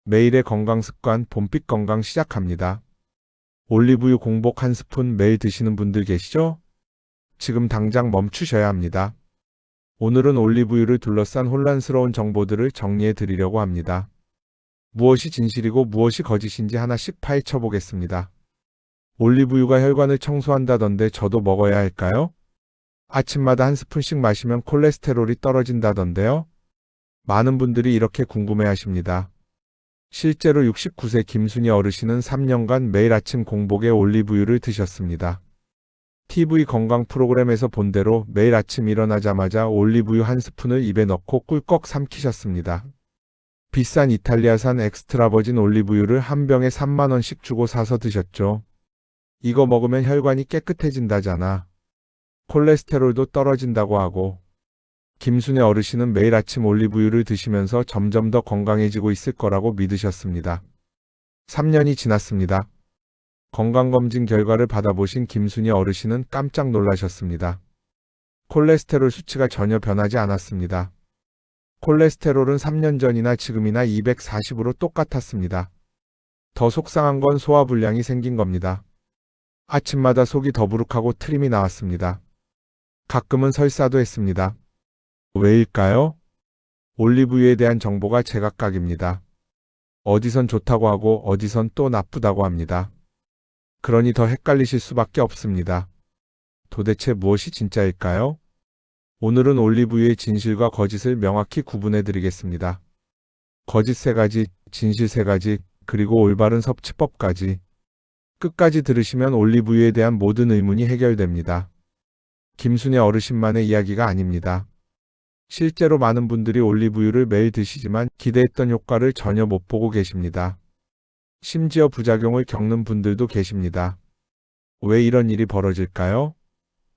매일의 건강습관 봄빛 건강 시작합니다. 올리브유 공복 한 스푼 매일 드시는 분들 계시죠? 지금 당장 멈추셔야 합니다. 오늘은 올리브유를 둘러싼 혼란스러운 정보들을 정리해 드리려고 합니다. 무엇이 진실이고 무엇이 거짓인지 하나씩 파헤쳐 보겠습니다. 올리브유가 혈관을 청소한다던데 저도 먹어야 할까요? 아침마다 한 스푼씩 마시면 콜레스테롤이 떨어진다던데요? 많은 분들이 이렇게 궁금해 하십니다. 실제로 69세 김순희 어르신은 3년간 매일 아침 공복에 올리브유를 드셨습니다. TV 건강 프로그램에서 본 대로 매일 아침 일어나자마자 올리브유 한 스푼을 입에 넣고 꿀꺽 삼키셨습니다. 비싼 이탈리아산 엑스트라 버진 올리브유를 한 병에 3만 원씩 주고 사서 드셨죠. 이거 먹으면 혈관이 깨끗해진다잖아. 콜레스테롤도 떨어진다고 하고. 김순애 어르신은 매일 아침 올리브유를 드시면서 점점 더 건강해지고 있을 거라고 믿으셨습니다. 3년이 지났습니다. 건강검진 결과를 받아보신 김순희 어르신은 깜짝 놀라셨습니다. 콜레스테롤 수치가 전혀 변하지 않았습니다. 콜레스테롤은 3년 전이나 지금이나 240으로 똑같았습니다. 더 속상한 건 소화불량이 생긴 겁니다. 아침마다 속이 더부룩하고 트림이 나왔습니다. 가끔은 설사도 했습니다. 왜일까요? 올리브유에 대한 정보가 제각각입니다. 어디선 좋다고 하고 어디선 또 나쁘다고 합니다. 그러니 더 헷갈리실 수밖에 없습니다. 도대체 무엇이 진짜일까요? 오늘은 올리브유의 진실과 거짓을 명확히 구분해 드리겠습니다. 거짓 3가지, 진실 3가지, 그리고 올바른 섭취법까지. 끝까지 들으시면 올리브유에 대한 모든 의문이 해결됩니다. 김순애 어르신만의 이야기가 아닙니다. 실제로 많은 분들이 올리브유를 매일 드시지만 기대했던 효과를 전혀 못 보고 계십니다. 심지어 부작용을 겪는 분들도 계십니다. 왜 이런 일이 벌어질까요?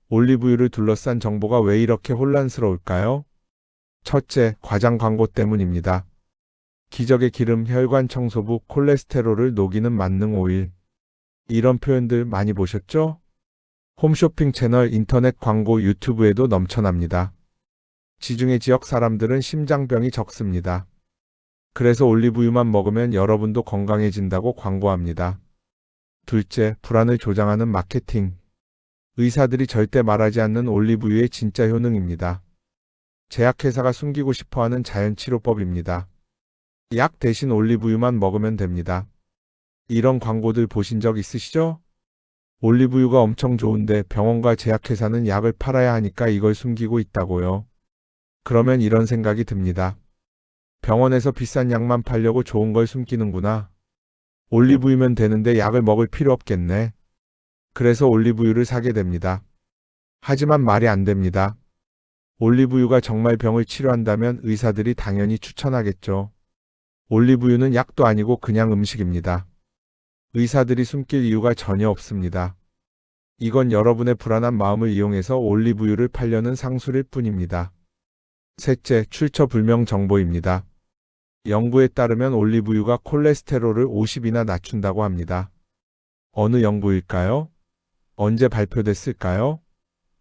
올리브유를 둘러싼 정보가 왜 이렇게 혼란스러울까요? 첫째, 과장 광고 때문입니다. 기적의 기름, 혈관 청소부, 콜레스테롤을 녹이는 만능 오일. 이런 표현들 많이 보셨죠? 홈쇼핑 채널, 인터넷 광고, 유튜브에도 넘쳐납니다. 지중해 지역 사람들은 심장병이 적습니다. 그래서 올리브유만 먹으면 여러분도 건강해진다고 광고합니다. 둘째, 불안을 조장하는 마케팅. 의사들이 절대 말하지 않는 올리브유의 진짜 효능입니다. 제약회사가 숨기고 싶어하는 자연치료법입니다. 약 대신 올리브유만 먹으면 됩니다. 이런 광고들 보신 적 있으시죠? 올리브유가 엄청 좋은데 병원과 제약회사는 약을 팔아야 하니까 이걸 숨기고 있다고요. 그러면 이런 생각이 듭니다. 병원에서 비싼 약만 팔려고 좋은 걸 숨기는구나. 올리브유면 되는데 약을 먹을 필요 없겠네. 그래서 올리브유를 사게 됩니다. 하지만 말이 안 됩니다. 올리브유가 정말 병을 치료한다면 의사들이 당연히 추천하겠죠. 올리브유는 약도 아니고 그냥 음식입니다. 의사들이 숨길 이유가 전혀 없습니다. 이건 여러분의 불안한 마음을 이용해서 올리브유를 팔려는 상술일 뿐입니다. 셋째, 출처 불명 정보입니다. 연구에 따르면 올리브유가 콜레스테롤을 50이나 낮춘다고 합니다. 어느 연구일까요? 언제 발표됐을까요?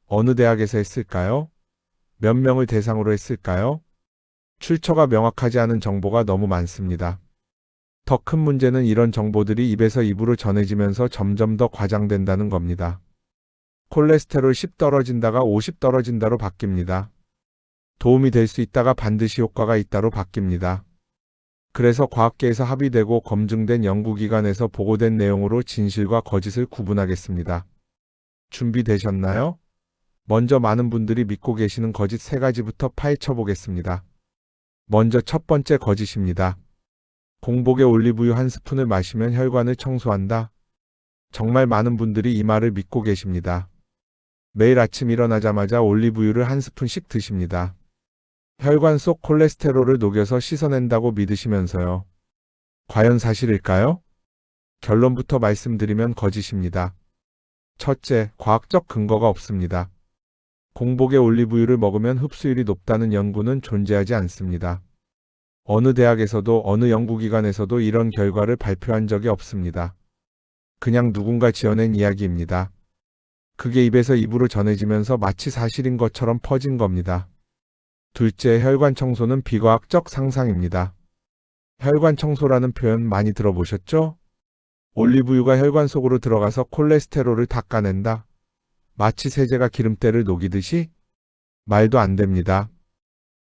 어느 대학에서 했을까요? 몇 명을 대상으로 했을까요? 출처가 명확하지 않은 정보가 너무 많습니다. 더 큰 문제는 이런 정보들이 입에서 입으로 전해지면서 점점 더 과장된다는 겁니다. 콜레스테롤 10 떨어진다가 50 떨어진다로 바뀝니다. 도움이 될 수 있다가 반드시 효과가 있다로 바뀝니다. 그래서 과학계에서 합의되고 검증된 연구기관에서 보고된 내용으로 진실과 거짓을 구분하겠습니다. 준비되셨나요? 먼저 많은 분들이 믿고 계시는 거짓 3가지부터 파헤쳐 보겠습니다. 먼저 첫 번째 거짓입니다. 공복에 올리브유 한 스푼을 마시면 혈관을 청소한다. 정말 많은 분들이 이 말을 믿고 계십니다. 매일 아침 일어나자마자 올리브유를 한 스푼씩 드십니다. 혈관 속 콜레스테롤을 녹여서 씻어낸다고 믿으시면서요. 과연 사실일까요? 결론부터 말씀드리면 거짓입니다. 첫째, 과학적 근거가 없습니다. 공복에 올리브유를 먹으면 흡수율이 높다는 연구는 존재하지 않습니다. 어느 대학에서도 어느 연구기관에서도 이런 결과를 발표한 적이 없습니다. 그냥 누군가 지어낸 이야기입니다. 그게 입에서 입으로 전해지면서 마치 사실인 것처럼 퍼진 겁니다. 둘째, 혈관 청소는 비과학적 상상입니다. 혈관 청소라는 표현 많이 들어보셨죠? 올리브유가 혈관 속으로 들어가서 콜레스테롤을 닦아낸다. 마치 세제가 기름때를 녹이듯이? 말도 안 됩니다.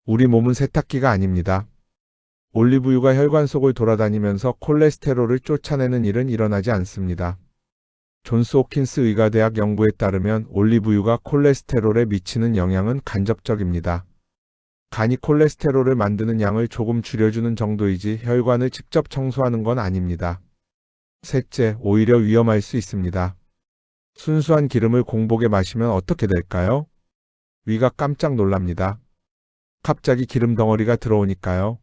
우리 몸은 세탁기가 아닙니다. 올리브유가 혈관 속을 돌아다니면서 콜레스테롤을 쫓아내는 일은 일어나지 않습니다. 존스 홉킨스 의과대학 연구에 따르면 올리브유가 콜레스테롤에 미치는 영향은 간접적입니다. 간이 콜레스테롤을 만드는 양을 조금 줄여주는 정도이지 혈관을 직접 청소하는 건 아닙니다. 셋째, 오히려 위험할 수 있습니다. 순수한 기름을 공복에 마시면 어떻게 될까요? 위가 깜짝 놀랍니다. 갑자기 기름 덩어리가 들어오니까요.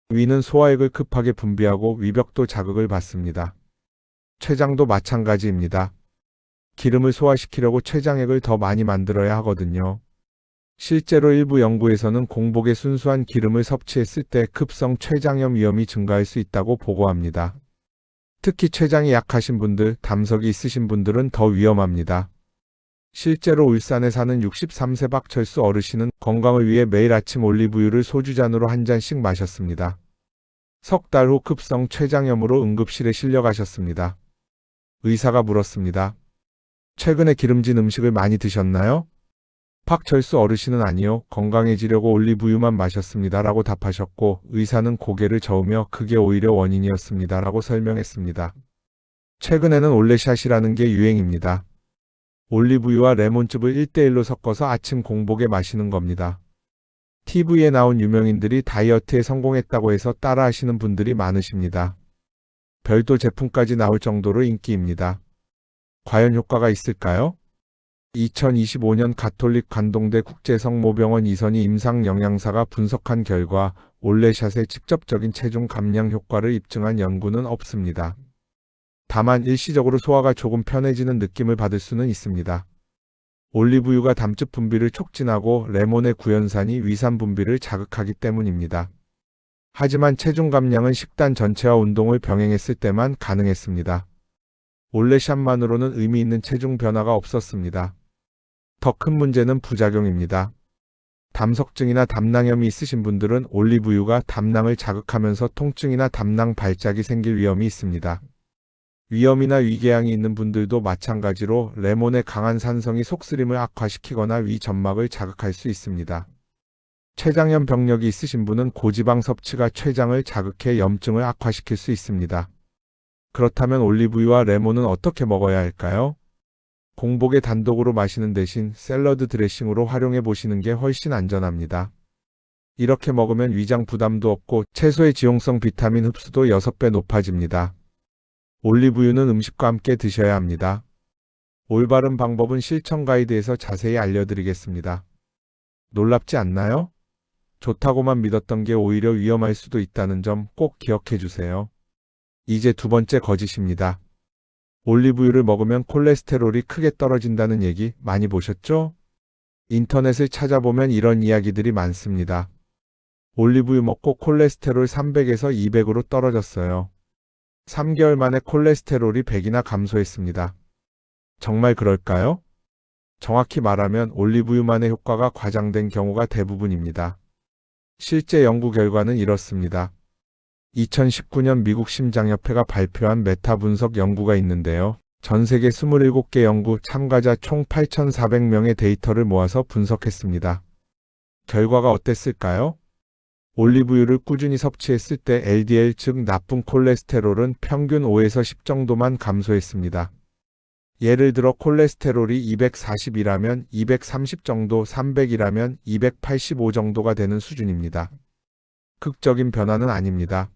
위는 소화액을 급하게 분비하고 위벽도 자극을 받습니다. 췌장도 마찬가지입니다. 기름을 소화시키려고 췌장액을 더 많이 만들어야 하거든요. 실제로 일부 연구에서는 공복에 순수한 기름을 섭취했을 때 급성 췌장염 위험이 증가할 수 있다고 보고합니다. 특히 췌장이 약하신 분들, 담석이 있으신 분들은 더 위험합니다. 실제로 울산에 사는 63세 박철수 어르신은 건강을 위해 매일 아침 올리브유를 소주잔으로 한 잔씩 마셨습니다. 석 달 후 급성 췌장염으로 응급실에 실려가셨습니다. 의사가 물었습니다. 최근에 기름진 음식을 많이 드셨나요? 박철수 어르신은 아니요, 건강해지려고 올리브유만 마셨습니다 라고 답하셨고, 의사는 고개를 저으며 그게 오히려 원인이었습니다 라고 설명했습니다. 최근에는 올레샷이라는 게 유행입니다. 올리브유와 레몬즙을 1:1로 섞어서 아침 공복에 마시는 겁니다. TV에 나온 유명인들이 다이어트에 성공했다고 해서 따라하시는 분들이 많으십니다. 별도 제품까지 나올 정도로 인기입니다. 과연 효과가 있을까요? 2025년 가톨릭 관동대 국제성모병원 이선희 임상영양사가 분석한 결과 올레샷의 직접적인 체중 감량 효과를 입증한 연구는 없습니다. 다만 일시적으로 소화가 조금 편해지는 느낌을 받을 수는 있습니다. 올리브유가 담즙 분비를 촉진하고 레몬의 구연산이 위산 분비를 자극하기 때문입니다. 하지만 체중 감량은 식단 전체와 운동을 병행했을 때만 가능했습니다. 올레샷만으로는 의미 있는 체중 변화가 없었습니다. 더 큰 문제는 부작용입니다. 담석증이나 담낭염이 있으신 분들은 올리브유가 담낭을 자극하면서 통증이나 담낭 발작이 생길 위험이 있습니다. 위염이나 위궤양이 있는 분들도 마찬가지로 레몬의 강한 산성이 속쓰림을 악화시키거나 위 점막을 자극할 수 있습니다. 췌장염 병력이 있으신 분은 고지방 섭취가 췌장을 자극해 염증을 악화시킬 수 있습니다. 그렇다면 올리브유와 레몬은 어떻게 먹어야 할까요? 공복에 단독으로 마시는 대신 샐러드 드레싱으로 활용해 보시는 게 훨씬 안전합니다. 이렇게 먹으면 위장 부담도 없고 채소의 지용성 비타민 흡수도 6배 높아집니다. 올리브유는 음식과 함께 드셔야 합니다. 올바른 방법은 실천 가이드에서 자세히 알려드리겠습니다. 놀랍지 않나요? 좋다고만 믿었던 게 오히려 위험할 수도 있다는 점 꼭 기억해 주세요. 이제 두 번째 거짓입니다. 올리브유를 먹으면 콜레스테롤이 크게 떨어진다는 얘기 많이 보셨죠? 인터넷을 찾아보면 이런 이야기들이 많습니다. 올리브유 먹고 콜레스테롤 300에서 200으로 떨어졌어요. 3개월 만에 콜레스테롤이 100이나 감소했습니다. 정말 그럴까요? 정확히 말하면 올리브유만의 효과가 과장된 경우가 대부분입니다. 실제 연구 결과는 이렇습니다. 2019년 미국 심장협회가 발표한 메타 분석 연구가 있는데요. 전 세계 27개 연구 참가자 총 8,400명의 데이터를 모아서 분석했습니다. 결과가 어땠을까요? 올리브유를 꾸준히 섭취했을 때 LDL 즉 나쁜 콜레스테롤은 평균 5에서 10 정도만 감소했습니다. 예를 들어 콜레스테롤이 240이라면 230 정도, 300이라면 285 정도가 되는 수준입니다. 극적인 변화는 아닙니다.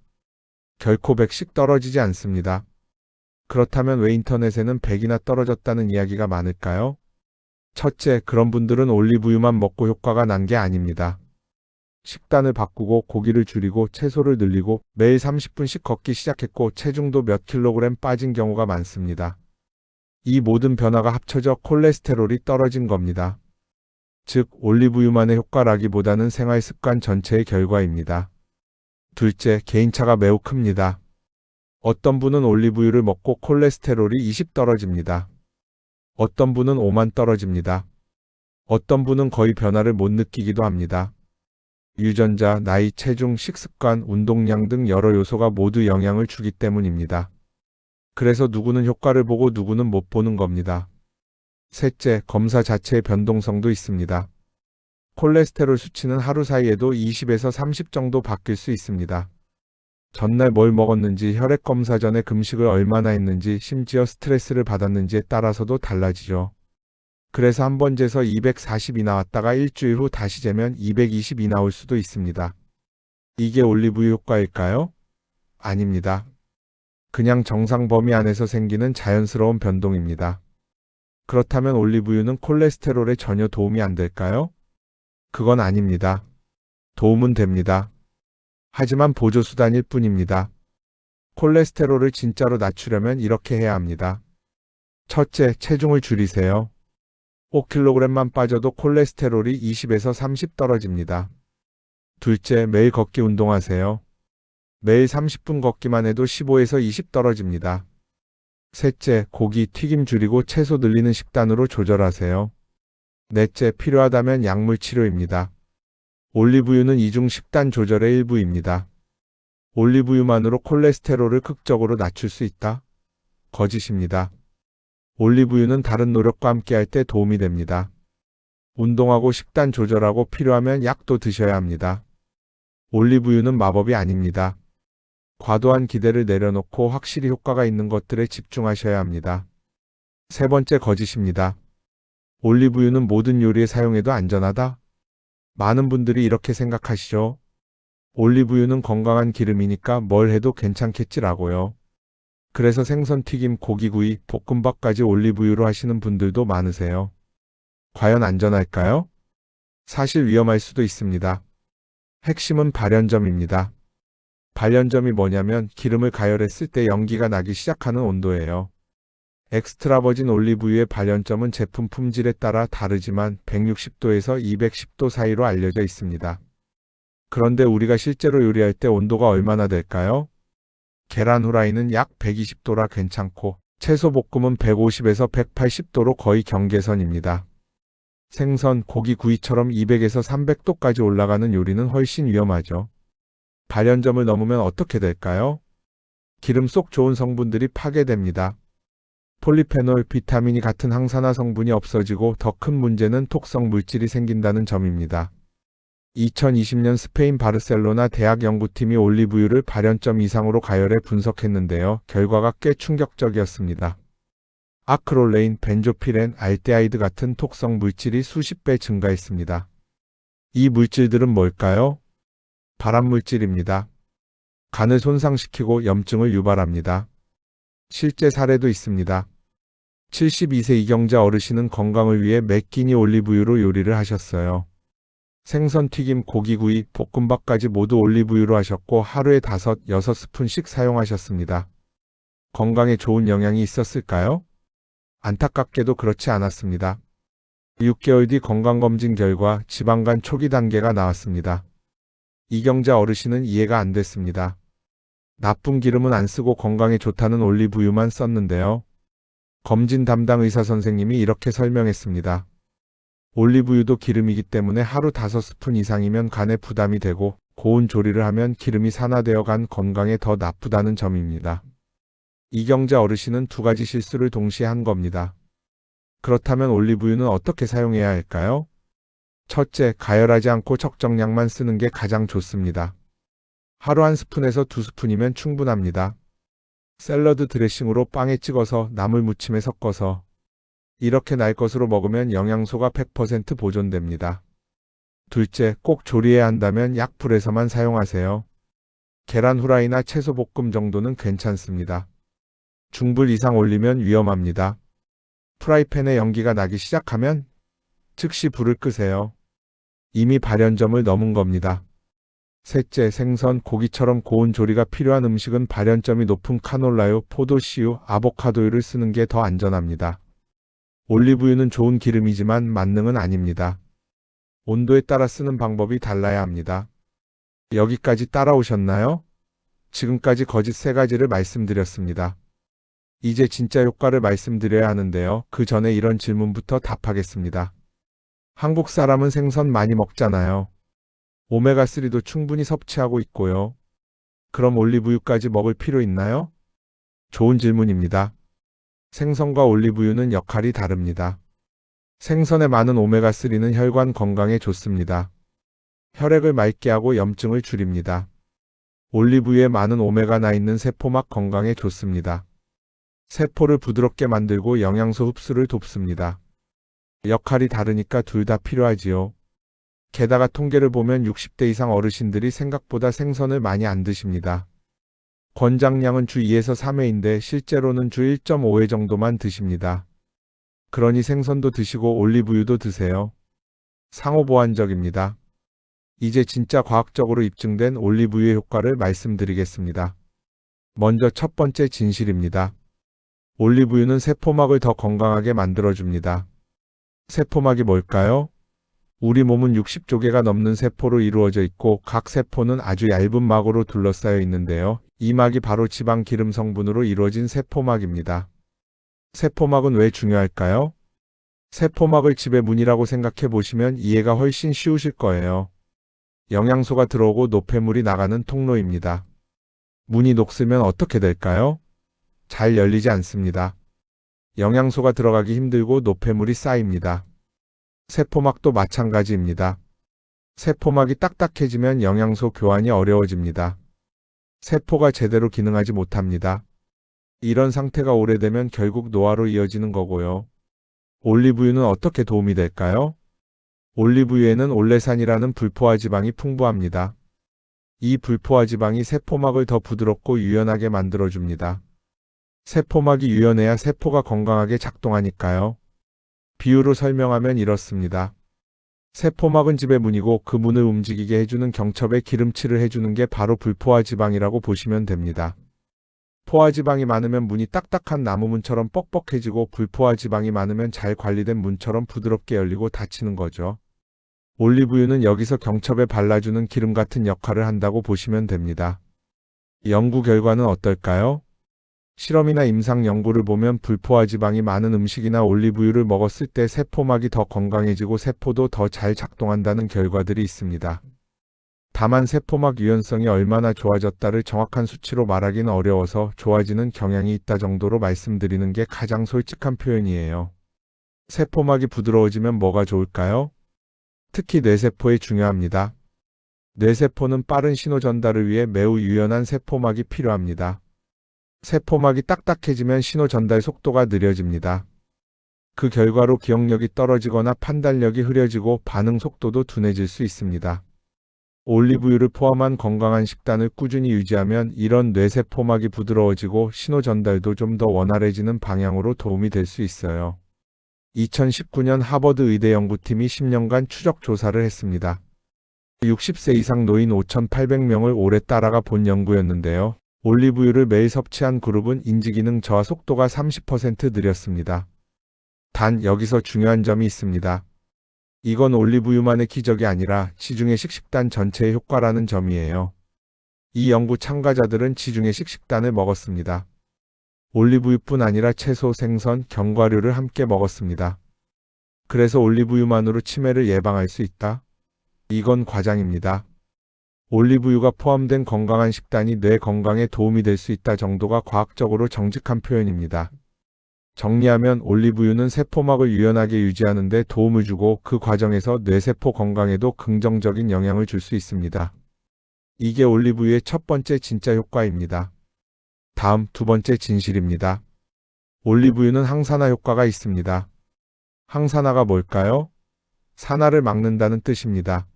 결코 100씩 떨어지지 않습니다. 그렇다면 왜 인터넷에는 100이나 떨어졌다는 이야기가 많을까요? 첫째, 그런 분들은 올리브유만 먹고 효과가 난 게 아닙니다. 식단을 바꾸고 고기를 줄이고 채소를 늘리고 매일 30분씩 걷기 시작했고 체중도 몇 킬로그램 빠진 경우가 많습니다. 이 모든 변화가 합쳐져 콜레스테롤이 떨어진 겁니다. 즉, 올리브유만의 효과라기보다는 생활 습관 전체의 결과입니다. 둘째, 개인차가 매우 큽니다. 어떤 분은 올리브유를 먹고 콜레스테롤이 20 떨어집니다. 어떤 분은 5만 떨어집니다. 어떤 분은 거의 변화를 못 느끼기도 합니다. 유전자, 나이, 체중, 식습관, 운동량 등 여러 요소가 모두 영향을 주기 때문입니다. 그래서 누구는 효과를 보고 누구는 못 보는 겁니다. 셋째, 검사 자체의 변동성도 있습니다. 콜레스테롤 수치는 하루 사이에도 20에서 30 정도 바뀔 수 있습니다. 전날 뭘 먹었는지, 혈액 검사 전에 금식을 얼마나 했는지, 심지어 스트레스를 받았는지에 따라서도 달라지죠. 그래서 한 번 재서 240이 나왔다가 일주일 후 다시 재면 220이 나올 수도 있습니다. 이게 올리브유 효과일까요? 아닙니다. 그냥 정상 범위 안에서 생기는 자연스러운 변동입니다. 그렇다면 올리브유는 콜레스테롤에 전혀 도움이 안 될까요? 그건 아닙니다. 도움은 됩니다. 하지만 보조수단일 뿐입니다. 콜레스테롤을 진짜로 낮추려면 이렇게 해야 합니다. 첫째, 체중을 줄이세요. 5kg만 빠져도 콜레스테롤이 20에서 30 떨어집니다. 둘째, 매일 걷기 운동하세요. 매일 30분 걷기만 해도 15에서 20 떨어집니다. 셋째, 고기, 튀김 줄이고 채소 늘리는 식단으로 조절하세요. 넷째, 필요하다면 약물 치료입니다. 올리브유는 이중 식단 조절의 일부입니다. 올리브유만으로 콜레스테롤을 극적으로 낮출 수 있다? 거짓입니다. 올리브유는 다른 노력과 함께 할 때 도움이 됩니다. 운동하고 식단 조절하고 필요하면 약도 드셔야 합니다. 올리브유는 마법이 아닙니다. 과도한 기대를 내려놓고 확실히 효과가 있는 것들에 집중하셔야 합니다. 세 번째, 거짓입니다. 올리브유는 모든 요리에 사용해도 안전하다? 많은 분들이 이렇게 생각하시죠. 올리브유는 건강한 기름이니까 뭘 해도 괜찮겠지라고요. 그래서 생선 튀김, 고기구이, 볶음밥까지 올리브유로 하시는 분들도 많으세요. 과연 안전할까요? 사실 위험할 수도 있습니다. 핵심은 발연점입니다. 발연점이 뭐냐면 기름을 가열했을 때 연기가 나기 시작하는 온도예요. 엑스트라 버진 올리브유의 발연점은 제품 품질에 따라 다르지만 160도에서 210도 사이로 알려져 있습니다. 그런데 우리가 실제로 요리할 때 온도가 얼마나 될까요? 계란 후라이는 약 120도라 괜찮고 채소 볶음은 150에서 180도로 거의 경계선입니다. 생선, 고기 구이처럼 200에서 300도까지 올라가는 요리는 훨씬 위험하죠. 발연점을 넘으면 어떻게 될까요? 기름 속 좋은 성분들이 파괴됩니다. 폴리페놀, 비타민이 같은 항산화 성분이 없어지고 더 큰 문제는 톡성 물질이 생긴다는 점입니다. 2020년 스페인 바르셀로나 대학 연구팀이 올리브유를 발연점 이상으로 가열해 분석했는데요. 결과가 꽤 충격적이었습니다. 아크롤레인, 벤조피렌, 알데하이드 같은 톡성 물질이 수십 배 증가했습니다. 이 물질들은 뭘까요? 발암물질입니다. 간을 손상시키고 염증을 유발합니다. 실제 사례도 있습니다. 72세 이경자 어르신은 건강을 위해 매 끼니 올리브유로 요리를 하셨어요. 생선 튀김, 고기구이, 볶음밥까지 모두 올리브유로 하셨고 하루에 5, 6스푼씩 사용하셨습니다. 건강에 좋은 영향이 있었을까요? 안타깝게도 그렇지 않았습니다. 6개월 뒤 건강검진 결과 지방간 초기 단계가 나왔습니다. 이경자 어르신은 이해가 안 됐습니다. 나쁜 기름은 안 쓰고 건강에 좋다는 올리브유만 썼는데요. 검진 담당 의사 선생님이 이렇게 설명했습니다. 올리브유도 기름이기 때문에 하루 5스푼 이상이면 간에 부담이 되고 고온 조리를 하면 기름이 산화되어 간 건강에 더 나쁘다는 점입니다. 이경자 어르신은 두 가지 실수를 동시에 한 겁니다. 그렇다면 올리브유는 어떻게 사용해야 할까요? 첫째, 가열하지 않고 적정량만 쓰는 게 가장 좋습니다. 하루 1스푼에서 2스푼이면 충분합니다. 샐러드 드레싱으로 빵에 찍어서 나물 무침에 섞어서 이렇게 날 것으로 먹으면 영양소가 100% 보존됩니다. 둘째, 꼭 조리해야 한다면 약불에서만 사용하세요. 계란 후라이나 채소 볶음 정도는 괜찮습니다. 중불 이상 올리면 위험합니다. 프라이팬에 연기가 나기 시작하면 즉시 불을 끄세요. 이미 발연점을 넘은 겁니다. 셋째, 생선, 고기처럼 고온 조리가 필요한 음식은 발연점이 높은 카놀라유, 포도씨유, 아보카도유를 쓰는 게 더 안전합니다. 올리브유는 좋은 기름이지만 만능은 아닙니다. 온도에 따라 쓰는 방법이 달라야 합니다. 여기까지 따라오셨나요? 지금까지 거짓 3가지를 말씀드렸습니다. 이제 진짜 효과를 말씀드려야 하는데요. 그 전에 이런 질문부터 답하겠습니다. 한국 사람은 생선 많이 먹잖아요. 오메가3도 충분히 섭취하고 있고요. 그럼 올리브유까지 먹을 필요 있나요? 좋은 질문입니다. 생선과 올리브유는 역할이 다릅니다. 생선에 많은 오메가3는 혈관 건강에 좋습니다. 혈액을 맑게 하고 염증을 줄입니다. 올리브유에 많은 오메가9 있는 세포막 건강에 좋습니다. 세포를 부드럽게 만들고 영양소 흡수를 돕습니다. 역할이 다르니까 둘 다 필요하지요. 게다가 통계를 보면 60대 이상 어르신들이 생각보다 생선을 많이 안 드십니다. 권장량은 주 2에서 3회인데 실제로는 주 1.5회 정도만 드십니다. 그러니 생선도 드시고 올리브유도 드세요. 상호보완적입니다. 이제 진짜 과학적으로 입증된 올리브유의 효과를 말씀드리겠습니다. 먼저 첫 번째 진실입니다. 올리브유는 세포막을 더 건강하게 만들어줍니다. 세포막이 뭘까요? 우리 몸은 60조개가 넘는 세포로 이루어져 있고 각 세포는 아주 얇은 막으로 둘러싸여 있는데요. 이 막이 바로 지방 기름 성분으로 이루어진 세포막입니다. 세포막은 왜 중요할까요? 세포막을 집의 문이라고 생각해 보시면 이해가 훨씬 쉬우실 거예요. 영양소가 들어오고 노폐물이 나가는 통로입니다. 문이 녹슬면 어떻게 될까요? 잘 열리지 않습니다. 영양소가 들어가기 힘들고 노폐물이 쌓입니다. 세포막도 마찬가지입니다. 세포막이 딱딱해지면 영양소 교환이 어려워집니다. 세포가 제대로 기능하지 못합니다. 이런 상태가 오래되면 결국 노화로 이어지는 거고요. 올리브유는 어떻게 도움이 될까요? 올리브유에는 올레산이라는 불포화 지방이 풍부합니다. 이 불포화 지방이 세포막을 더 부드럽고 유연하게 만들어줍니다. 세포막이 유연해야 세포가 건강하게 작동하니까요. 비유로 설명하면 이렇습니다. 세포막은 집의 문이고 그 문을 움직이게 해주는 경첩에 기름칠을 해주는 게 바로 불포화 지방이라고 보시면 됩니다. 포화 지방이 많으면 문이 딱딱한 나무 문처럼 뻑뻑해지고 불포화 지방이 많으면 잘 관리된 문처럼 부드럽게 열리고 닫히는 거죠. 올리브유는 여기서 경첩에 발라주는 기름 같은 역할을 한다고 보시면 됩니다. 연구 결과는 어떨까요? 실험이나 임상 연구를 보면 불포화 지방이 많은 음식이나 올리브유를 먹었을 때 세포막이 더 건강해지고 세포도 더 잘 작동한다는 결과들이 있습니다. 다만 세포막 유연성이 얼마나 좋아졌다를 정확한 수치로 말하기는 어려워서 좋아지는 경향이 있다 정도로 말씀드리는 게 가장 솔직한 표현이에요. 세포막이 부드러워지면 뭐가 좋을까요? 특히 뇌세포에 중요합니다. 뇌세포는 빠른 신호 전달을 위해 매우 유연한 세포막이 필요합니다. 세포막이 딱딱해지면 신호 전달 속도가 느려집니다. 그 결과로 기억력이 떨어지거나 판단력이 흐려지고 반응 속도도 둔해질 수 있습니다. 올리브유를 포함한 건강한 식단을 꾸준히 유지하면 이런 뇌세포막이 부드러워지고 신호 전달도 좀 더 원활해지는 방향으로 도움이 될 수 있어요. 2019년 하버드 의대 연구팀이 10년간 추적 조사를 했습니다. 60세 이상 노인 5,800명을 오래 따라가 본 연구였는데요. 올리브유를 매일 섭취한 그룹은 인지기능 저하 속도가 30% 느렸습니다. 단 여기서 중요한 점이 있습니다. 이건 올리브유만의 기적이 아니라 지중해식 식단 전체의 효과라는 점이에요. 이 연구 참가자들은 지중해식 식단을 먹었습니다. 올리브유뿐 아니라 채소, 생선, 견과류를 함께 먹었습니다. 그래서 올리브유만으로 치매를 예방할 수 있다? 이건 과장입니다. 올리브유가 포함된 건강한 식단이 뇌 건강에 도움이 될 수 있다 정도가 과학적으로 정직한 표현입니다. 정리하면 올리브유는 세포막을 유연하게 유지하는 데 도움을 주고 그 과정에서 뇌세포 건강에도 긍정적인 영향을 줄 수 있습니다. 이게 올리브유의 첫 번째 진짜 효과입니다. 다음 두 번째 진실입니다. 올리브유는 항산화 효과가 있습니다. 항산화가 뭘까요? 산화를 막는다는 뜻입니다.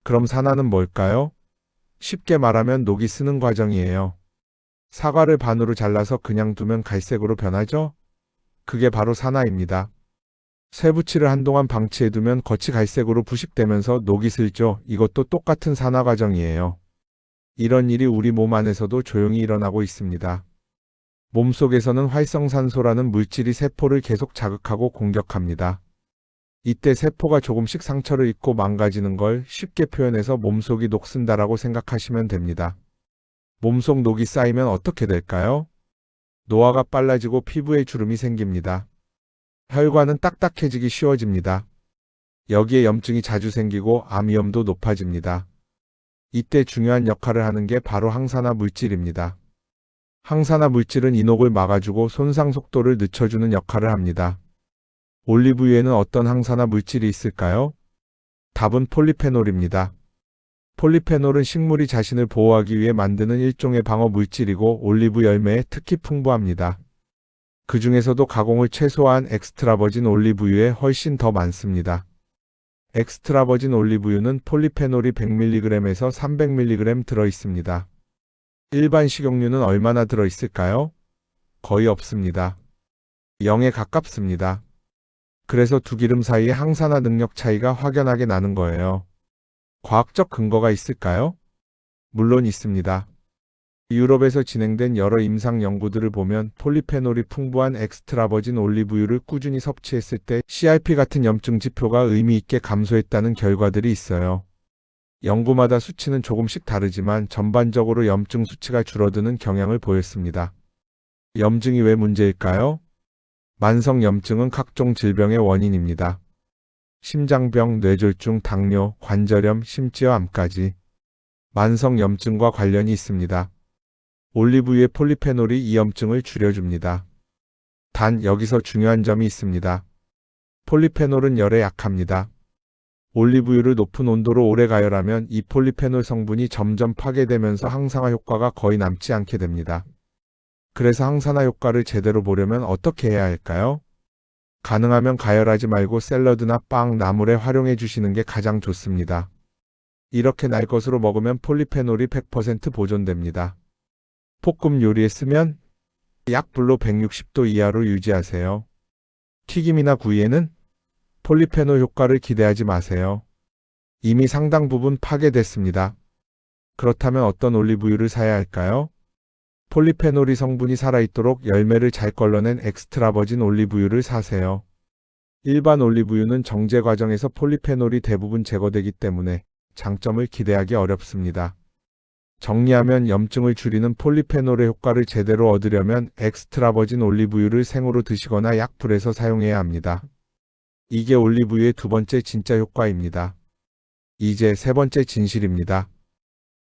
그럼 산화는 뭘까요? 쉽게 말하면 녹이 쓰는 과정이에요. 사과를 반으로 잘라서 그냥 두면 갈색으로 변하죠? 그게 바로 산화입니다. 쇠붙이를 한동안 방치해두면 겉이 갈색으로 부식되면서 녹이 슬죠. 이것도 똑같은 산화 과정이에요. 이런 일이 우리 몸 안에서도 조용히 일어나고 있습니다. 몸속에서는 활성산소라는 물질이 세포를 계속 자극하고 공격합니다. 이때 세포가 조금씩 상처를 입고 망가지는 걸 쉽게 표현해서 몸속이 녹슨다라고 생각하시면 됩니다. 몸속 녹이 쌓이면 어떻게 될까요? 노화가 빨라지고 피부에 주름이 생깁니다. 혈관은 딱딱해지기 쉬워집니다. 여기에 염증이 자주 생기고 암 위험도 높아집니다. 이때 중요한 역할을 하는 게 바로 항산화 물질입니다. 항산화 물질은 인옥을 막아주고 손상 속도를 늦춰주는 역할을 합니다. 올리브유에는 어떤 항산화 물질이 있을까요? 답은 폴리페놀입니다. 폴리페놀은 식물이 자신을 보호하기 위해 만드는 일종의 방어 물질이고 올리브 열매에 특히 풍부합니다. 그 중에서도 가공을 최소화한 엑스트라버진 올리브유에 훨씬 더 많습니다. 엑스트라버진 올리브유는 폴리페놀이 100mg에서 300mg 들어있습니다. 일반 식용유는 얼마나 들어있을까요? 거의 없습니다. 0에 가깝습니다. 그래서 두 기름 사이의 항산화 능력 차이가 확연하게 나는 거예요. 과학적 근거가 있을까요? 물론 있습니다. 유럽에서 진행된 여러 임상 연구들을 보면 폴리페놀이 풍부한 엑스트라버진 올리브유를 꾸준히 섭취했을 때 CRP 같은 염증 지표가 의미 있게 감소했다는 결과들이 있어요. 연구마다 수치는 조금씩 다르지만 전반적으로 염증 수치가 줄어드는 경향을 보였습니다. 염증이 왜 문제일까요? 만성 염증은 각종 질병의 원인입니다. 심장병, 뇌졸중, 당뇨, 관절염, 심지어 암까지 만성 염증과 관련이 있습니다. 올리브유의 폴리페놀이 이 염증을 줄여줍니다. 단 여기서 중요한 점이 있습니다. 폴리페놀은 열에 약합니다. 올리브유를 높은 온도로 오래 가열하면 이 폴리페놀 성분이 점점 파괴되면서 항산화 효과가 거의 남지 않게 됩니다. 그래서 항산화 효과를 제대로 보려면 어떻게 해야 할까요? 가능하면 가열하지 말고 샐러드나 빵, 나물에 활용해 주시는 게 가장 좋습니다. 이렇게 날 것으로 먹으면 폴리페놀이 100% 보존됩니다. 볶음 요리에 쓰면 약불로 160도 이하로 유지하세요. 튀김이나 구이에는 폴리페놀 효과를 기대하지 마세요. 이미 상당 부분 파괴됐습니다. 그렇다면 어떤 올리브유를 사야 할까요? 폴리페놀이 성분이 살아있도록 열매를 잘 걸러낸 엑스트라버진 올리브유를 사세요. 일반 올리브유는 정제 과정에서 폴리페놀이 대부분 제거되기 때문에 장점을 기대하기 어렵습니다. 정리하면 염증을 줄이는 폴리페놀의 효과를 제대로 얻으려면 엑스트라버진 올리브유를 생으로 드시거나 약불에서 사용해야 합니다. 이게 올리브유의 두 번째 진짜 효과입니다. 이제 세 번째 진실입니다.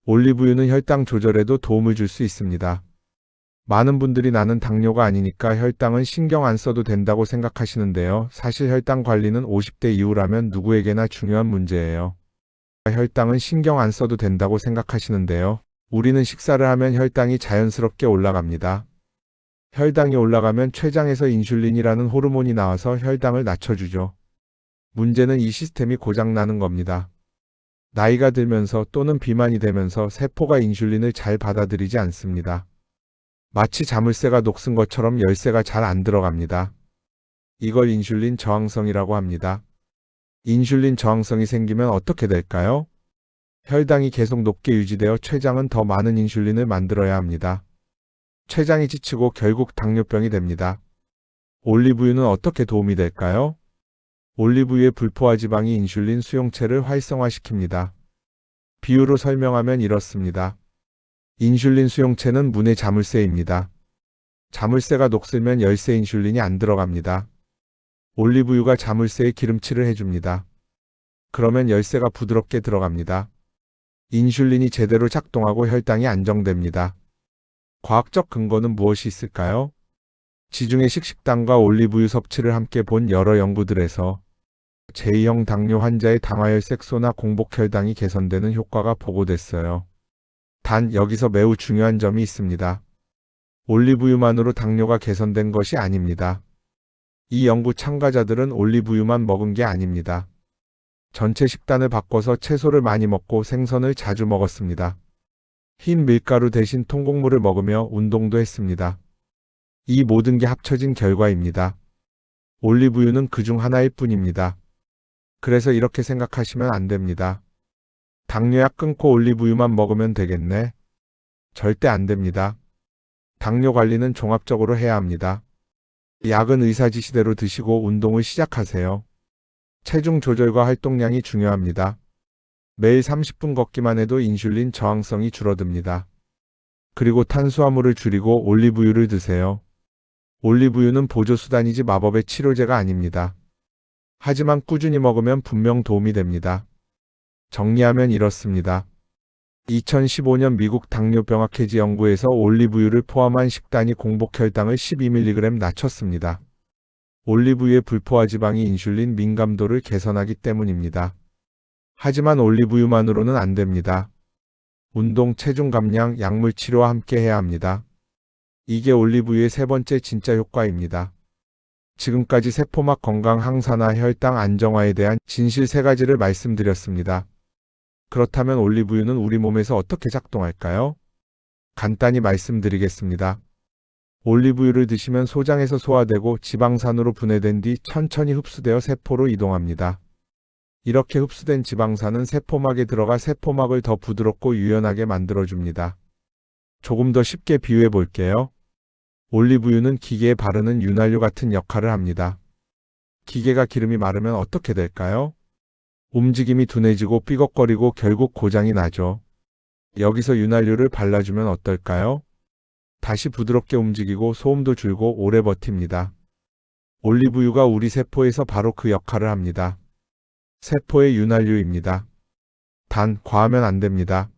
올리브유는 혈당 조절에도 도움을 줄 수 있습니다. 많은 분들이 나는 당뇨가 아니니까 혈당은 신경 안 써도 된다고 생각하시는데요. 사실 혈당 관리는 50대 이후라면 누구에게나 중요한 문제예요. 혈당은 신경 안 써도 된다고 생각하시는데요. 우리는 식사를 하면 혈당이 자연스럽게 올라갑니다. 혈당이 올라가면 췌장에서 인슐린이라는 호르몬이 나와서 혈당을 낮춰주죠. 문제는 이 시스템이 고장나는 겁니다. 나이가 들면서 또는 비만이 되면서 세포가 인슐린을 잘 받아들이지 않습니다. 마치 자물쇠가 녹슨 것처럼 열쇠가 잘 안 들어갑니다. 이걸 인슐린 저항성이라고 합니다. 인슐린 저항성이 생기면 어떻게 될까요? 혈당이 계속 높게 유지되어 췌장은 더 많은 인슐린을 만들어야 합니다. 췌장이 지치고 결국 당뇨병이 됩니다. 올리브유는 어떻게 도움이 될까요? 올리브유의 불포화 지방이 인슐린 수용체를 활성화시킵니다. 비유로 설명하면 이렇습니다. 인슐린 수용체는 문의 자물쇠입니다. 자물쇠가 녹슬면 열쇠 인슐린이 안 들어갑니다. 올리브유가 자물쇠에 기름칠을 해줍니다. 그러면 열쇠가 부드럽게 들어갑니다. 인슐린이 제대로 작동하고 혈당이 안정됩니다. 과학적 근거는 무엇이 있을까요? 지중해 식식단과 올리브유 섭취를 함께 본 여러 연구들에서 제2형 당뇨 환자의 당화혈색소나 공복혈당이 개선되는 효과가 보고됐어요. 단 여기서 매우 중요한 점이 있습니다. 올리브유만으로 당뇨가 개선된 것이 아닙니다. 이 연구 참가자들은 올리브유만 먹은 게 아닙니다. 전체 식단을 바꿔서 채소를 많이 먹고 생선을 자주 먹었습니다. 흰 밀가루 대신 통곡물을 먹으며 운동도 했습니다. 이 모든 게 합쳐진 결과입니다. 올리브유는 그중 하나일 뿐입니다. 그래서 이렇게 생각하시면 안 됩니다. 당뇨약 끊고 올리브유만 먹으면 되겠네. 절대 안 됩니다. 당뇨 관리는 종합적으로 해야 합니다. 약은 의사 지시대로 드시고 운동을 시작하세요. 체중 조절과 활동량이 중요합니다. 매일 30분 걷기만 해도 인슐린 저항성이 줄어듭니다. 그리고 탄수화물을 줄이고 올리브유를 드세요. 올리브유는 보조수단이지 마법의 치료제가 아닙니다. 하지만 꾸준히 먹으면 분명 도움이 됩니다. 정리하면 이렇습니다. 2015년 미국 당뇨병학회지 연구에서 올리브유를 포함한 식단이 공복 혈당을 12mg 낮췄습니다. 올리브유의 불포화 지방이 인슐린 민감도를 개선하기 때문입니다. 하지만 올리브유만으로는 안 됩니다. 운동, 체중 감량, 약물 치료와 함께 해야 합니다. 이게 올리브유의 세 번째 진짜 효과입니다. 지금까지 세포막 건강 항산화, 혈당 안정화에 대한 진실 세 가지를 말씀드렸습니다. 그렇다면 올리브유는 우리 몸에서 어떻게 작동할까요? 간단히 말씀드리겠습니다. 올리브유를 드시면 소장에서 소화되고 지방산으로 분해된 뒤 천천히 흡수되어 세포로 이동합니다. 이렇게 흡수된 지방산은 세포막에 들어가 세포막을 더 부드럽고 유연하게 만들어줍니다. 조금 더 쉽게 비유해 볼게요. 올리브유는 기계에 바르는 윤활유 같은 역할을 합니다. 기계가 기름이 마르면 어떻게 될까요? 움직임이 둔해지고 삐걱거리고 결국 고장이 나죠. 여기서 윤활유를 발라주면 어떨까요? 다시 부드럽게 움직이고 소음도 줄고 오래 버팁니다. 올리브유가 우리 세포에서 바로 그 역할을 합니다. 세포의 윤활유입니다. 단, 과하면 안 됩니다.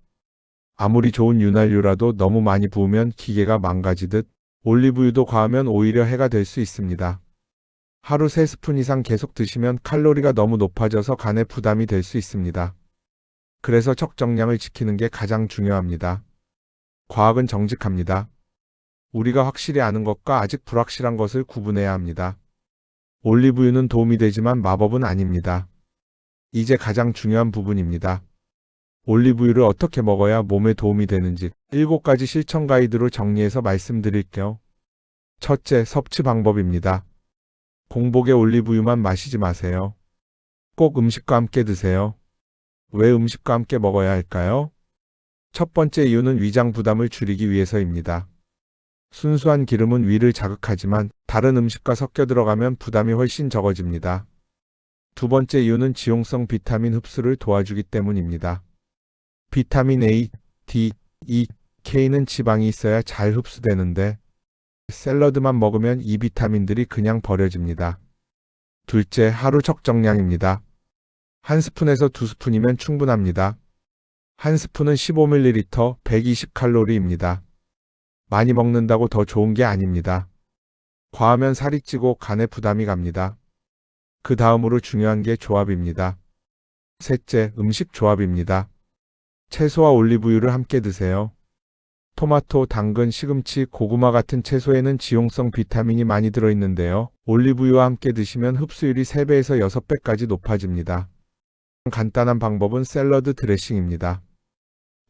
아무리 좋은 윤활유라도 너무 많이 부으면 기계가 망가지듯 올리브유도 과하면 오히려 해가 될 수 있습니다. 하루 3스푼 이상 계속 드시면 칼로리가 너무 높아져서 간에 부담이 될 수 있습니다. 그래서 적정량을 지키는 게 가장 중요합니다. 과학은 정직합니다. 우리가 확실히 아는 것과 아직 불확실한 것을 구분해야 합니다. 올리브유는 도움이 되지만 마법은 아닙니다. 이제 가장 중요한 부분입니다. 올리브유를 어떻게 먹어야 몸에 도움이 되는지 7가지 실천 가이드로 정리해서 말씀드릴게요. 첫째, 섭취 방법입니다. 공복에 올리브유만 마시지 마세요. 꼭 음식과 함께 드세요. 왜 음식과 함께 먹어야 할까요? 첫 번째 이유는 위장 부담을 줄이기 위해서입니다. 순수한 기름은 위를 자극하지만 다른 음식과 섞여 들어가면 부담이 훨씬 적어집니다. 두 번째 이유는 지용성 비타민 흡수를 도와주기 때문입니다. 비타민 A, D, E, K는 지방이 있어야 잘 흡수되는데 샐러드만 먹으면 이 비타민들이 그냥 버려집니다. 둘째, 하루 적정량입니다. 1스푼에서 2스푼이면 충분합니다. 1스푼은 15ml, 120칼로리입니다. 많이 먹는다고 더 좋은 게 아닙니다. 과하면 살이 찌고 간에 부담이 갑니다. 그 다음으로 중요한 게 조합입니다. 셋째, 음식 조합입니다. 채소와 올리브유를 함께 드세요. 토마토, 당근, 시금치, 고구마 같은 채소에는 지용성 비타민이 많이 들어있는데요. 올리브유와 함께 드시면 흡수율이 3배에서 6배까지 높아집니다. 간단한 방법은 샐러드 드레싱입니다.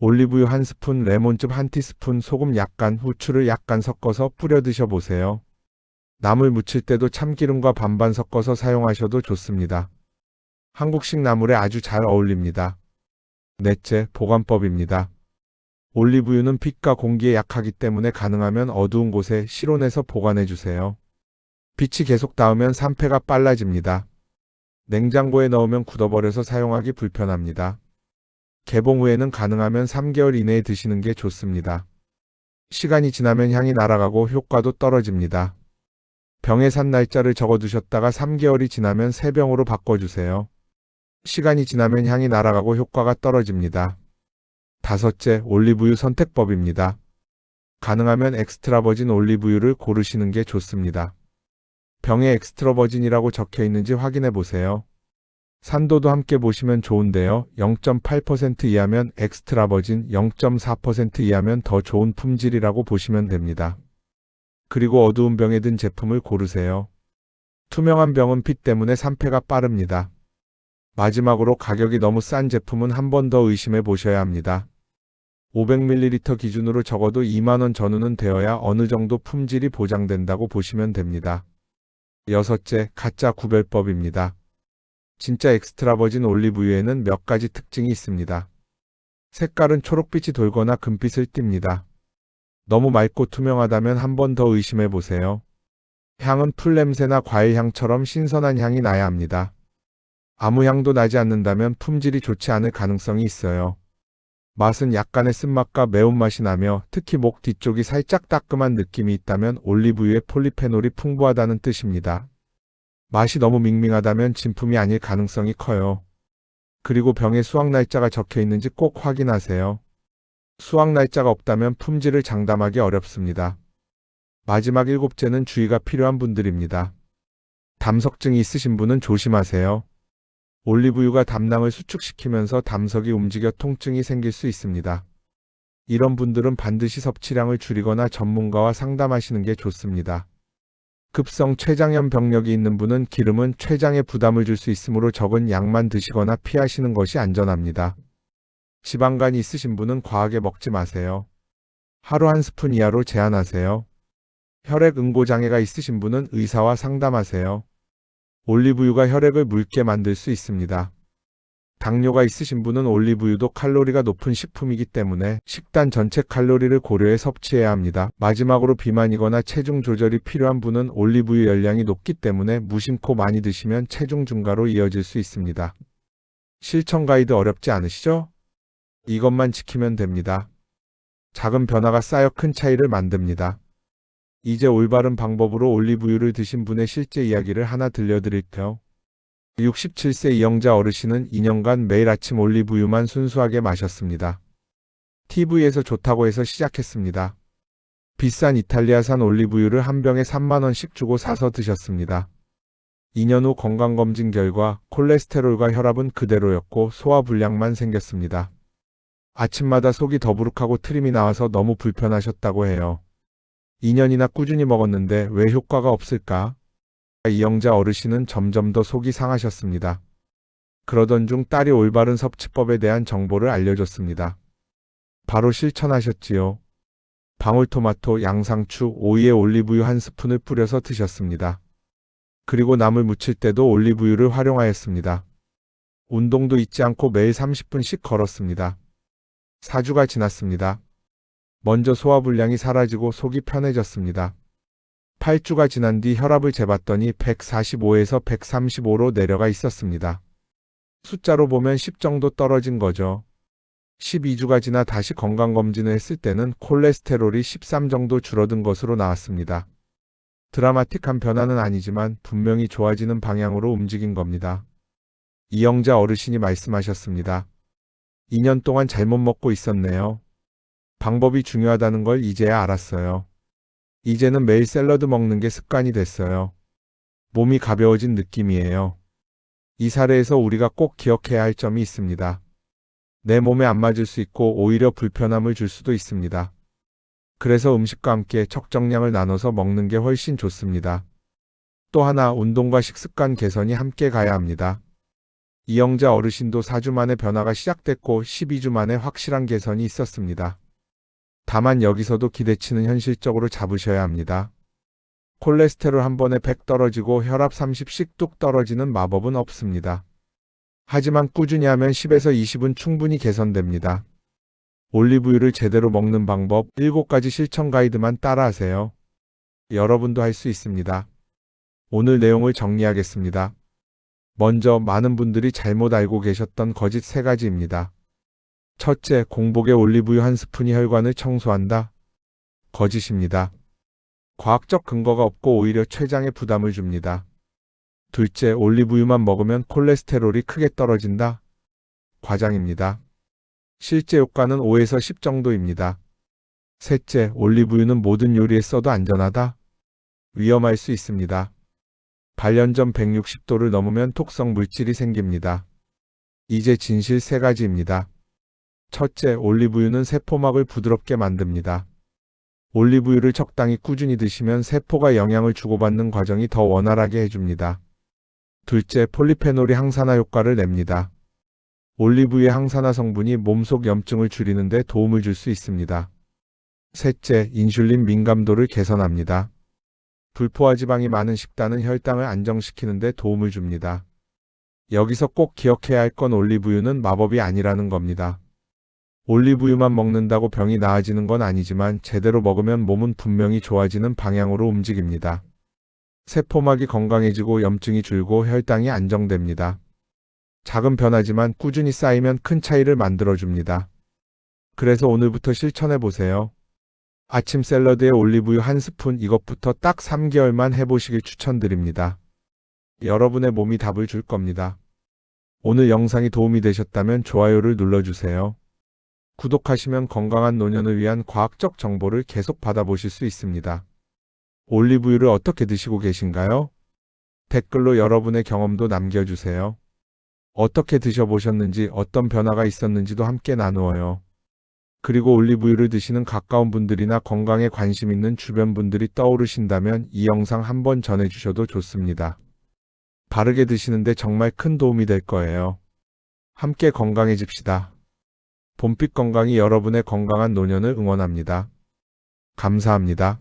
올리브유 1스푼, 레몬즙 1티스푼, 소금 약간, 후추를 약간 섞어서 뿌려 드셔보세요. 나물 무칠 때도 참기름과 반반 섞어서 사용하셔도 좋습니다. 한국식 나물에 아주 잘 어울립니다. 넷째, 보관법입니다. 올리브유는 빛과 공기에 약하기 때문에 가능하면 어두운 곳에 실온에서 보관해주세요. 빛이 계속 닿으면 산패가 빨라집니다. 냉장고에 넣으면 굳어버려서 사용하기 불편합니다. 개봉 후에는 가능하면 3개월 이내에 드시는 게 좋습니다. 시간이 지나면 향이 날아가고 효과도 떨어집니다. 병에 산 날짜를 적어두셨다가 3개월이 지나면 새 병으로 바꿔주세요. 시간이 지나면 향이 날아가고 효과가 떨어집니다. 다섯째, 올리브유 선택법입니다. 가능하면 엑스트라 버진 올리브유를 고르시는 게 좋습니다. 병에 엑스트라 버진이라고 적혀 있는지 확인해 보세요. 산도도 함께 보시면 좋은데요. 0.8% 이하면 엑스트라 버진, 0.4% 이하면 더 좋은 품질이라고 보시면 됩니다. 그리고 어두운 병에 든 제품을 고르세요. 투명한 병은 빛 때문에 산패가 빠릅니다. 마지막으로 가격이 너무 싼 제품은 한 번 더 의심해 보셔야 합니다. 500ml 기준으로 적어도 2만원 전후는 되어야 어느 정도 품질이 보장된다고 보시면 됩니다. 여섯째, 가짜 구별법입니다. 진짜 엑스트라 버진 올리브유에는 몇 가지 특징이 있습니다. 색깔은 초록빛이 돌거나 금빛을 띱니다. 너무 맑고 투명하다면 한 번 더 의심해 보세요. 향은 풀 냄새나 과일 향처럼 신선한 향이 나야 합니다. 아무 향도 나지 않는다면 품질이 좋지 않을 가능성이 있어요. 맛은 약간의 쓴맛과 매운맛이 나며 특히 목 뒤쪽이 살짝 따끔한 느낌이 있다면 올리브유에 폴리페놀이 풍부하다는 뜻입니다. 맛이 너무 밍밍하다면 진품이 아닐 가능성이 커요. 그리고 병에 수확 날짜가 적혀 있는지 꼭 확인하세요. 수확 날짜가 없다면 품질을 장담하기 어렵습니다. 마지막 7제는 주의가 필요한 분들입니다. 담석증이 있으신 분은 조심하세요. 올리브유가 담낭을 수축시키면서 담석이 움직여 통증이 생길 수 있습니다. 이런 분들은 반드시 섭취량을 줄이거나 전문가와 상담하시는 게 좋습니다. 급성 췌장염 병력이 있는 분은 기름은 췌장에 부담을 줄 수 있으므로 적은 양만 드시거나 피하시는 것이 안전합니다. 지방간이 있으신 분은 과하게 먹지 마세요. 하루 한 스푼 이하로 제한하세요. 혈액 응고 장애가 있으신 분은 의사와 상담하세요. 올리브유가 혈액을 묽게 만들 수 있습니다. 당뇨가 있으신 분은 올리브유도 칼로리가 높은 식품이기 때문에 식단 전체 칼로리를 고려해 섭취해야 합니다. 마지막으로 비만이거나 체중 조절이 필요한 분은 올리브유 열량이 높기 때문에 무심코 많이 드시면 체중 증가로 이어질 수 있습니다. 실천 가이드 어렵지 않으시죠? 이것만 지키면 됩니다. 작은 변화가 쌓여 큰 차이를 만듭니다. 이제 올바른 방법으로 올리브유를 드신 분의 실제 이야기를 하나 들려드릴게요. 67세 이영자 어르신은 2년간 매일 아침 올리브유만 순수하게 마셨습니다. TV에서 좋다고 해서 시작했습니다. 비싼 이탈리아산 올리브유를 한 병에 3만 원씩 주고 사서 드셨습니다. 2년 후 건강검진 결과 콜레스테롤과 혈압은 그대로였고 소화불량만 생겼습니다. 아침마다 속이 더부룩하고 트림이 나와서 너무 불편하셨다고 해요. 2년이나 꾸준히 먹었는데 왜 효과가 없을까? 이영자 어르신은 점점 더 속이 상하셨습니다. 그러던 중 딸이 올바른 섭취법에 대한 정보를 알려줬습니다. 바로 실천하셨지요. 방울토마토, 양상추, 오이에 올리브유 한 스푼을 뿌려서 드셨습니다. 그리고 나물 무칠 때도 올리브유를 활용하였습니다. 운동도 잊지 않고 매일 30분씩 걸었습니다. 4주가 지났습니다. 먼저 소화불량이 사라지고 속이 편해졌습니다. 8주가 지난 뒤 혈압을 재봤더니 145에서 135로 내려가 있었습니다. 숫자로 보면 10 정도 떨어진 거죠. 12주가 지나 다시 건강검진을 했을 때는 콜레스테롤이 13 정도 줄어든 것으로 나왔습니다. 드라마틱한 변화는 아니지만 분명히 좋아지는 방향으로 움직인 겁니다. 이영자 어르신이 말씀하셨습니다. 2년 동안 잘못 먹고 있었네요. 방법이 중요하다는 걸 이제야 알았어요. 이제는 매일 샐러드 먹는 게 습관이 됐어요. 몸이 가벼워진 느낌이에요. 이 사례에서 우리가 꼭 기억해야 할 점이 있습니다. 내 몸에 안 맞을 수 있고 오히려 불편함을 줄 수도 있습니다. 그래서 음식과 함께 적정량을 나눠서 먹는 게 훨씬 좋습니다. 또 하나, 운동과 식습관 개선이 함께 가야 합니다. 이영자 어르신도 4주 만에 변화가 시작됐고 12주 만에 확실한 개선이 있었습니다. 다만 여기서도 기대치는 현실적으로 잡으셔야 합니다. 콜레스테롤 한 번에 100 떨어지고 혈압 30씩 뚝 떨어지는 마법은 없습니다. 하지만 꾸준히 하면 10에서 20은 충분히 개선됩니다. 올리브유를 제대로 먹는 방법 7가지 실천 가이드만 따라하세요. 여러분도 할 수 있습니다. 오늘 내용을 정리하겠습니다. 먼저 많은 분들이 잘못 알고 계셨던 거짓 3가지입니다. 첫째, 공복에 올리브유 한 스푼이 혈관을 청소한다. 거짓입니다. 과학적 근거가 없고 오히려 췌장에 부담을 줍니다. 둘째, 올리브유만 먹으면 콜레스테롤이 크게 떨어진다. 과장입니다. 실제 효과는 5에서 10 정도입니다. 셋째, 올리브유는 모든 요리에 써도 안전하다. 위험할 수 있습니다. 발연점 160도를 넘으면 톡성 물질이 생깁니다. 이제 진실 3가지입니다. 첫째, 올리브유는 세포막을 부드럽게 만듭니다. 올리브유를 적당히 꾸준히 드시면 세포가 영양을 주고받는 과정이 더 원활하게 해줍니다. 둘째, 폴리페놀이 항산화 효과를 냅니다. 올리브유의 항산화 성분이 몸속 염증을 줄이는 데 도움을 줄 수 있습니다. 셋째, 인슐린 민감도를 개선합니다. 불포화 지방이 많은 식단은 혈당을 안정시키는 데 도움을 줍니다. 여기서 꼭 기억해야 할 건 올리브유는 마법이 아니라는 겁니다. 올리브유만 먹는다고 병이 나아지는 건 아니지만 제대로 먹으면 몸은 분명히 좋아지는 방향으로 움직입니다. 세포막이 건강해지고 염증이 줄고 혈당이 안정됩니다. 작은 변화지만 꾸준히 쌓이면 큰 차이를 만들어줍니다. 그래서 오늘부터 실천해보세요. 아침 샐러드에 올리브유 한 스푼, 이것부터 딱 3개월만 해보시길 추천드립니다. 여러분의 몸이 답을 줄 겁니다. 오늘 영상이 도움이 되셨다면 좋아요를 눌러주세요. 구독하시면 건강한 노년을 위한 과학적 정보를 계속 받아보실 수 있습니다. 올리브유를 어떻게 드시고 계신가요? 댓글로 여러분의 경험도 남겨주세요. 어떻게 드셔보셨는지, 어떤 변화가 있었는지도 함께 나누어요. 그리고 올리브유를 드시는 가까운 분들이나 건강에 관심 있는 주변 분들이 떠오르신다면 이 영상 한번 전해주셔도 좋습니다. 바르게 드시는데 정말 큰 도움이 될 거예요. 함께 건강해집시다. 봄빛 건강이 여러분의 건강한 노년을 응원합니다. 감사합니다.